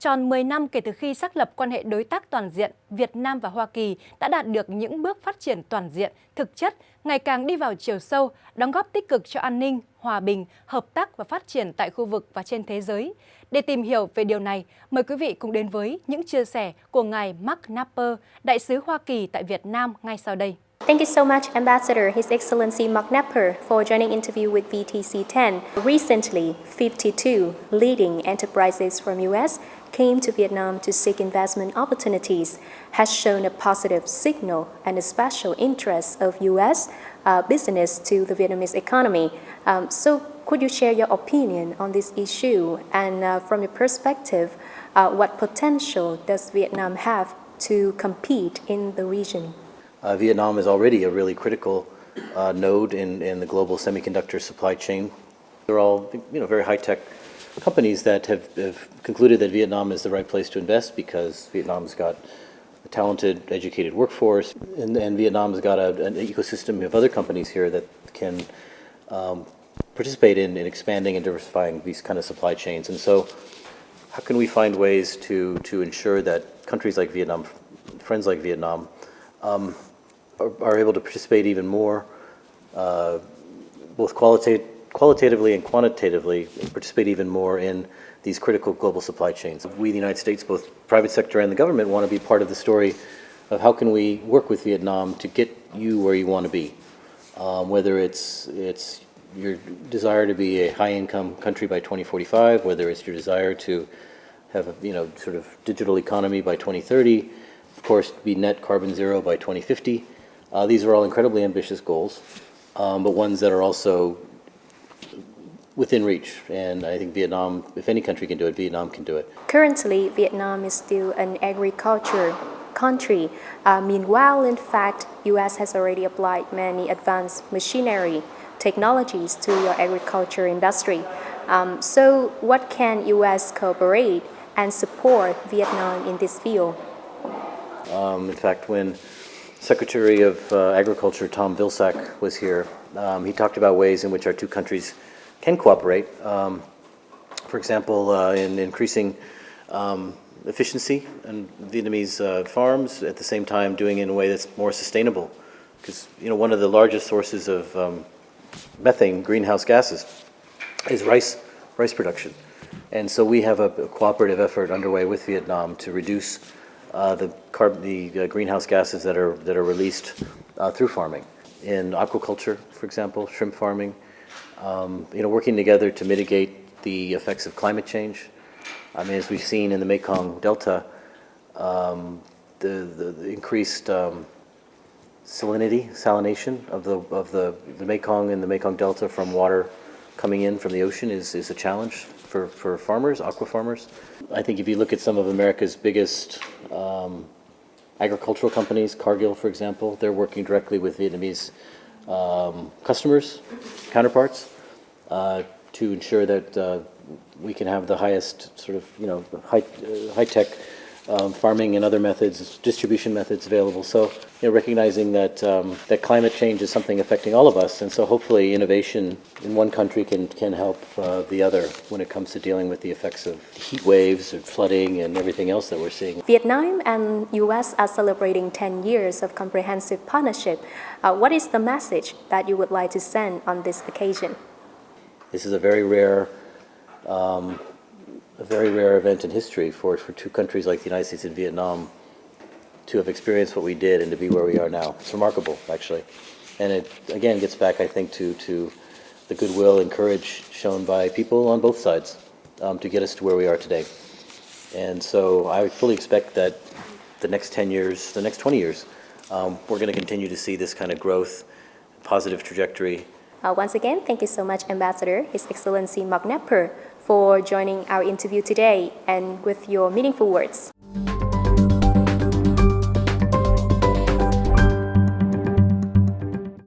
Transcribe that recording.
Tròn 10 năm kể từ khi xác lập quan hệ đối tác toàn diện, Việt Nam và Hoa Kỳ đã đạt được những bước phát triển toàn diện, thực chất, ngày càng đi vào chiều sâu, đóng góp tích cực cho an ninh, hòa bình, hợp tác và phát triển tại khu vực và trên thế giới. Để tìm hiểu về điều này, mời quý vị cùng đến với những chia sẻ của ngài Mark Napper, đại sứ Hoa Kỳ tại Việt Nam ngay sau đây. Thank you so much, Ambassador, His Excellency Mark Napper, for joining interview with VTC10. Recently, 52 leading enterprises from US came to Vietnam to seek investment opportunities, has shown a positive signal and a special interest of US business to the Vietnamese economy. So could you share your opinion on this issue? And from your perspective, what potential does Vietnam have to compete in the region? Vietnam is already a really critical node in the global semiconductor supply chain. They're all, very high-tech companies that have concluded that Vietnam is the right place to invest because Vietnam's got a talented, educated workforce, and Vietnam's got an ecosystem of other companies here that can participate in expanding and diversifying these kind of supply chains. And so, how can we find ways to ensure that countries like Vietnam, friends like Vietnam, are able to participate even more, both qualitatively and quantitatively, participate even more in these critical global supply chains. We, the United States, both private sector and the government, want to be part of the story of how can we work with Vietnam to get you where you want to be, whether it's your desire to be a high-income country by 2045, whether it's your desire to have a sort of digital economy by 2030, of course, be net carbon zero by 2050. These are all incredibly ambitious goals, but ones that are also within reach. And I think Vietnam, if any country can do it, Vietnam can do it. Currently, Vietnam is still an agriculture country. Meanwhile, in fact, US has already applied many advanced machinery technologies to your agriculture industry. So what can US cooperate and support Vietnam in this field? In fact, when Secretary of Agriculture Tom Vilsack was here, he talked about ways in which our two countries can cooperate. For example, in increasing efficiency in Vietnamese farms, at the same time doing it in a way that's more sustainable. Because one of the largest sources of methane, greenhouse gases, is rice production. And so we have a cooperative effort underway with Vietnam to reduce the greenhouse gases that are released through farming. In aquaculture, for example, shrimp farming, working together to mitigate the effects of climate change. I mean, as we've seen in the Mekong Delta, the increased salination of the Mekong and the Mekong Delta from water coming in from the ocean is a challenge for farmers, aqua farmers. I think if you look at some of America's biggest agricultural companies, Cargill, for example, they're working directly with Vietnamese customers, counterparts, to ensure that we can have the highest sort of, high-tech farming and other methods, distribution methods available. So, recognizing that that climate change is something affecting all of us, and so hopefully innovation in one country can help the other when it comes to dealing with the effects of heat waves and flooding and everything else that we're seeing. Vietnam and US are celebrating 10 years of comprehensive partnership. What is the message that you would like to send on this occasion? This is a very rare event in history for two countries like the United States and Vietnam to have experienced what we did and to be where we are now. It's remarkable, actually. And it, again, gets back, I think, to the goodwill and courage shown by people on both sides to get us to where we are today. And so I fully expect that the next 10 years, the next 20 years, we're going to continue to see this kind of growth, positive trajectory. Once again, thank you so much, Ambassador, His Excellency Mark Napper, for joining our interview today and with your meaningful words.